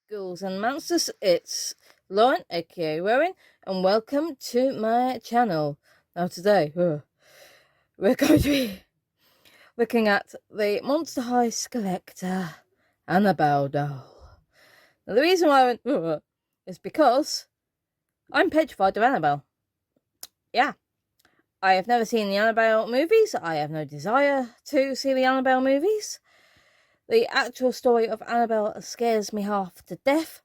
Ghouls and Mansters. It's Lauren, aka Rowan, and welcome to my channel. Now today, we're going to be looking at the Monster High Skullector Annabelle doll. Now the reason why I went is because I'm petrified of Annabelle. Yeah, I have never seen the Annabelle movies. I have no desire to see the Annabelle movies. The actual story of Annabelle scares me half to death,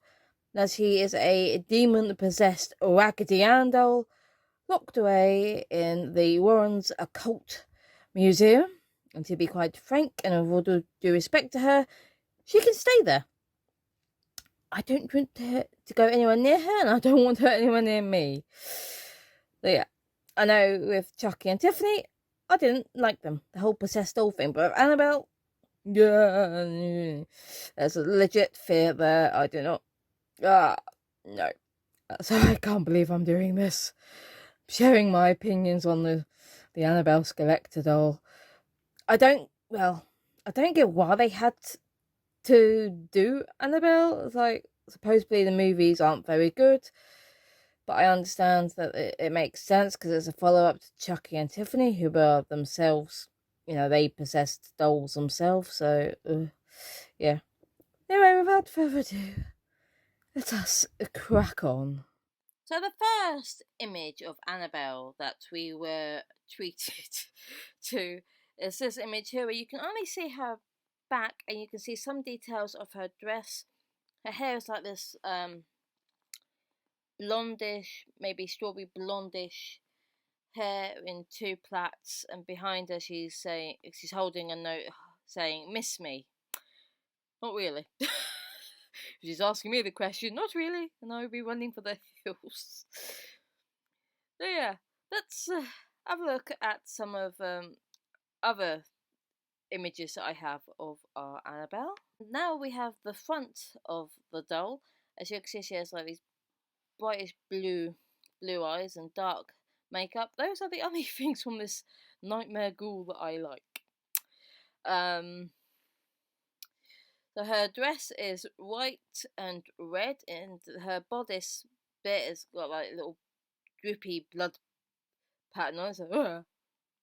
as she is a demon-possessed Raggedy Ann doll locked away in the Warrens Occult Museum. And to be quite frank, and with all due respect to her, she can stay there. I don't want her to go anywhere near her, and I don't want her anywhere near me. So yeah, I know with Chucky and Tiffany, I didn't like them, the whole possessed doll thing, but with Annabelle, yeah, there's a legit fear there. I do not. No. So I can't believe I'm doing this. Sharing my opinions on the Annabelle Skullector doll. I don't get why they had to do Annabelle. It's like, supposedly the movies aren't very good, but I understand that it makes sense because it's a follow-up to Chucky and Tiffany, who were themselves, they possessed dolls themselves, so, yeah. Anyway, without further ado, let us crack on. So the first image of Annabelle that we were treated to is this image here, where you can only see her back and you can see some details of her dress. Her hair is like this blondish, maybe strawberry blondish hair in two plaits, and behind her she's holding a note saying "Miss me." Not really. She's asking me the question. Not really, and I will be running for the hills. So yeah, let's have a look at some of other images that I have of our Annabelle. Now we have the front of the doll. As you can see, she has like these brightish blue eyes and dark makeup. Those are the only things from this nightmare ghoul that I like. So her dress is white and red, and her bodice bit has got like little droopy blood pattern on it. So,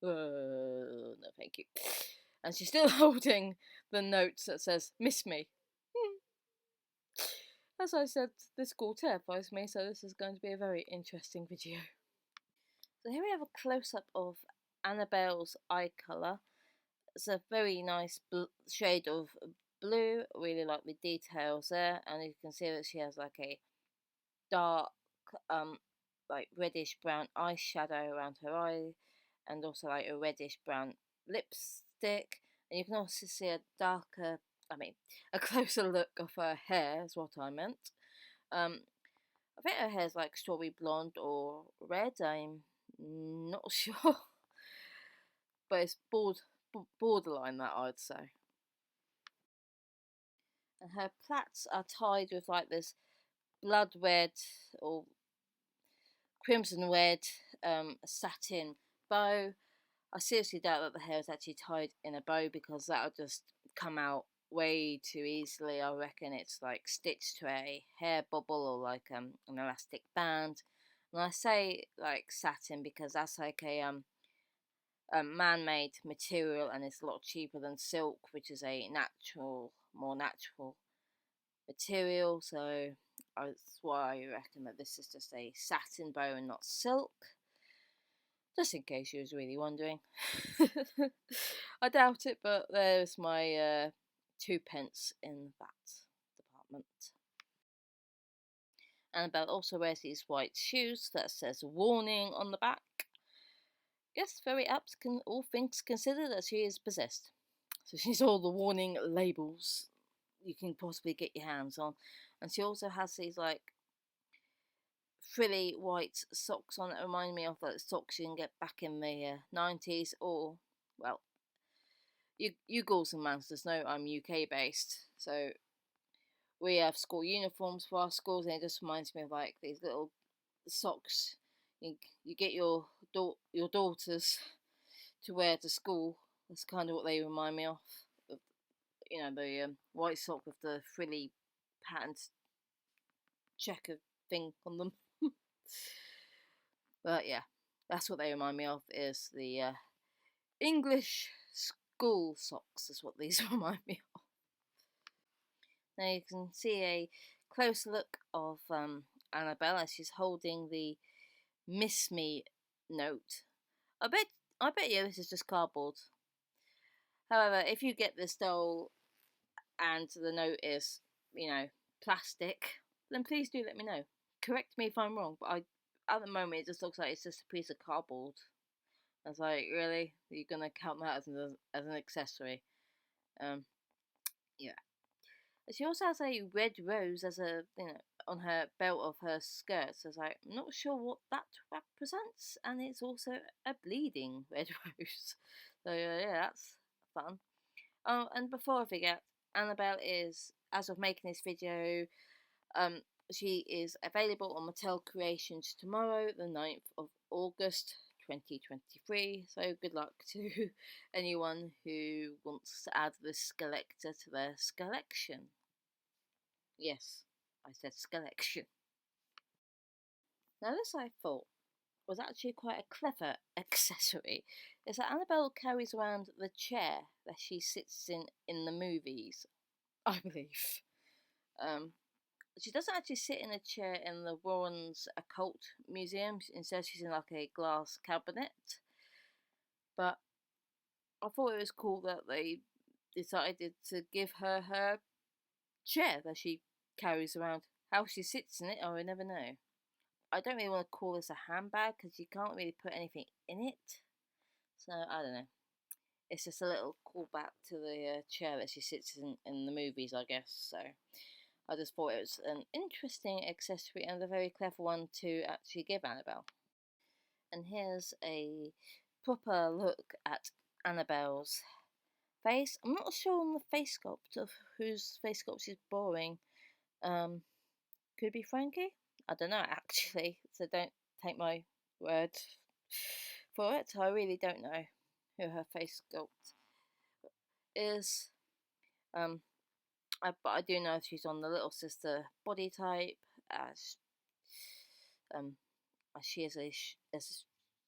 no, thank you. And she's still holding the note that says "Miss me." As I said, this ghoul terrifies me, so this is going to be a very interesting video. So here we have a close-up of Annabelle's eye colour. It's a very nice shade of blue. Really like the details there, and you can see that she has like a dark, like reddish brown eyeshadow around her eye, and also like a reddish brown lipstick. And you can also see a closer look of her hair is what I meant. I think her hair's like strawberry blonde or red. I'm not sure, but it's borderline that, I'd say. And her plaits are tied with like this blood red or crimson red satin bow. I seriously doubt that the hair is actually tied in a bow, because that would just come out way too easily. I reckon it's like stitched to a hair bubble or like an elastic band. And I say like satin because that's like a man-made material, and it's a lot cheaper than silk, which is a more natural material. So that's why I reckon that this is just a satin bow and not silk. Just in case you was really wondering. I doubt it, but there's my 2 pence in that department. Annabelle also wears these white shoes that says "warning" on the back. Yes, very apt, all things considered, that she is possessed. So she's all the warning labels you can possibly get your hands on. And she also has these like frilly white socks on that remind me of the socks you can get back in the 90s, or, well, you Ghouls and Mansters know I'm UK based, so we have school uniforms for our schools, and it just reminds me of like these little socks you get your daughters to wear to school. That's kind of what they remind me of. The white sock with the frilly patterned checker thing on them. But yeah, that's what they remind me of, is the English school socks is what these remind me of. Now you can see a close look of Annabelle as she's holding the "Miss Me" note. I bet you this is just cardboard. However, if you get this doll and the note is, plastic, then please do let me know. Correct me if I'm wrong, but at the moment it just looks like it's just a piece of cardboard. I was like, really? You're gonna count that as an accessory? Yeah. She also has a red rose as on her belt of her skirt. So I was like, I'm not sure what that represents, and it's also a bleeding red rose. So yeah, that's fun. Oh, and before I forget, Annabelle is, as of making this video, she is available on Mattel Creations tomorrow, the 9th of August 2023. So good luck to anyone who wants to add this Skullector to their collection. Yes, I said Skullection. Now this, I thought, was actually quite a clever accessory, is that Annabelle carries around the chair that she sits in the movies, I believe. She doesn't actually sit in a chair in the Warren's Occult Museum. Instead, she's in like a glass cabinet. But I thought it was cool that they decided to give her chair that she carries around. How she sits in it, I will never know. I don't really want to call this a handbag because you can't really put anything in it. So I don't know. It's just a little callback to the chair that she sits in the movies, I guess. So I just thought it was an interesting accessory and a very clever one to actually give Annabelle. And here's a proper look at Annabelle's face. I'm not sure on the face sculpt of whose face sculpt she's borrowing. Could be Frankie? I don't know actually, so don't take my word for it. I really don't know who her face sculpt is. But I do know she's on the little sister body type, as she is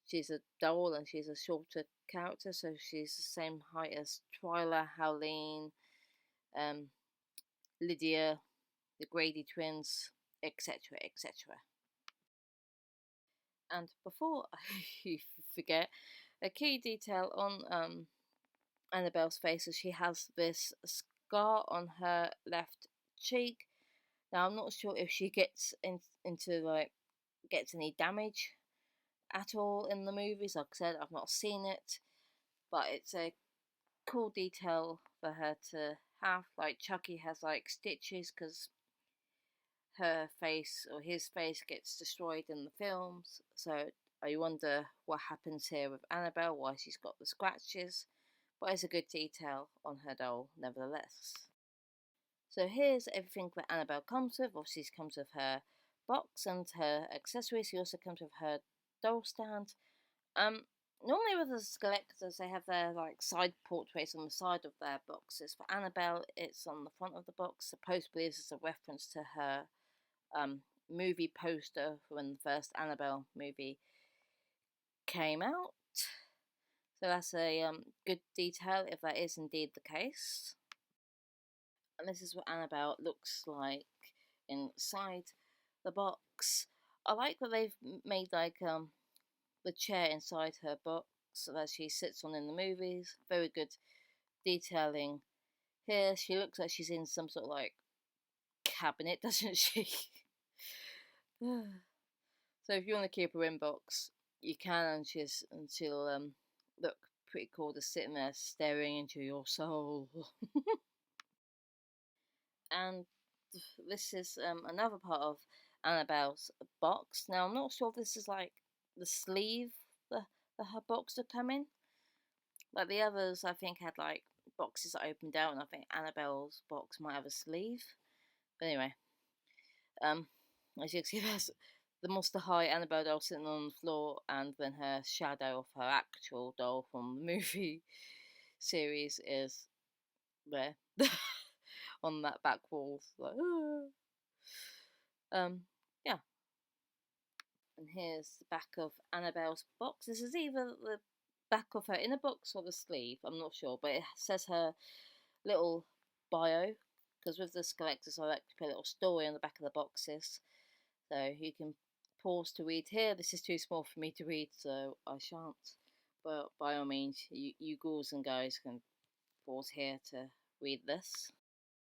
she's a doll and she's a shorter character, so she's the same height as Twyla, Howleen, Lydia, the Grady twins, etc., etc. And before you forget, a key detail on Annabelle's face is she has this scar on her left cheek. Now I'm not sure if she gets gets any damage at all in the movies. Like I said, I've not seen it, but it's a cool detail for her to have. Like Chucky has like stitches because her face or his face gets destroyed in the films. So I wonder what happens here with Annabelle, why she's got the scratches. But it's a good detail on her doll nevertheless. So here's everything that Annabelle comes with. Obviously she comes with her box and her accessories. She also comes with her doll stand. Normally with the collectors they have their like side portraits on the side of their boxes. For Annabelle it's on the front of the box. Supposedly this is a reference to her movie poster when the first Annabelle movie came out. So that's a good detail if that is indeed the case. And this is what Annabelle looks like inside the box. I like that they've made like the chair inside her box that she sits on in the movies. Very good detailing here. She looks like she's in some sort of like cabinet, doesn't she? So if you want to keep her in box, you can, and she'll look pretty cool just sitting there staring into your soul. And this is another part of Annabelle's box. Now I'm not sure if this is like the sleeve that her box would come in. Like the others I think had like boxes that opened out, and I think Annabelle's box might have a sleeve. But anyway, as you can see there's the Monster High Annabelle doll sitting on the floor, and then her shadow of her actual doll from the movie series is there on that back wall. Like, Yeah. And here's the back of Annabelle's box. This is either the back of her inner box or the sleeve, I'm not sure, but it says her little bio, because with the collectors I like to put a little story on the back of the boxes, so you can pause to read here. This is too small for me to read, so I shan't, but by all means, you ghouls and guys can pause here to read this.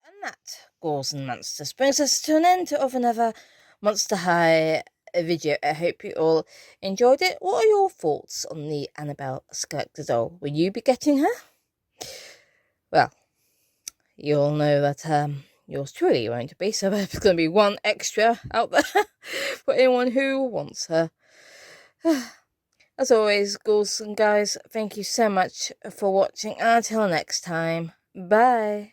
And that, Ghouls and Mansters, brings us to an end of another Monster High video. I hope you all enjoyed it. What are your thoughts on the Annabelle Skullector doll? Will you be getting her? Well, you all know that yours truly won't be, so there's going to be one extra out there for anyone who wants her. As always, ghouls and guys, thank you so much for watching, and until next time, bye.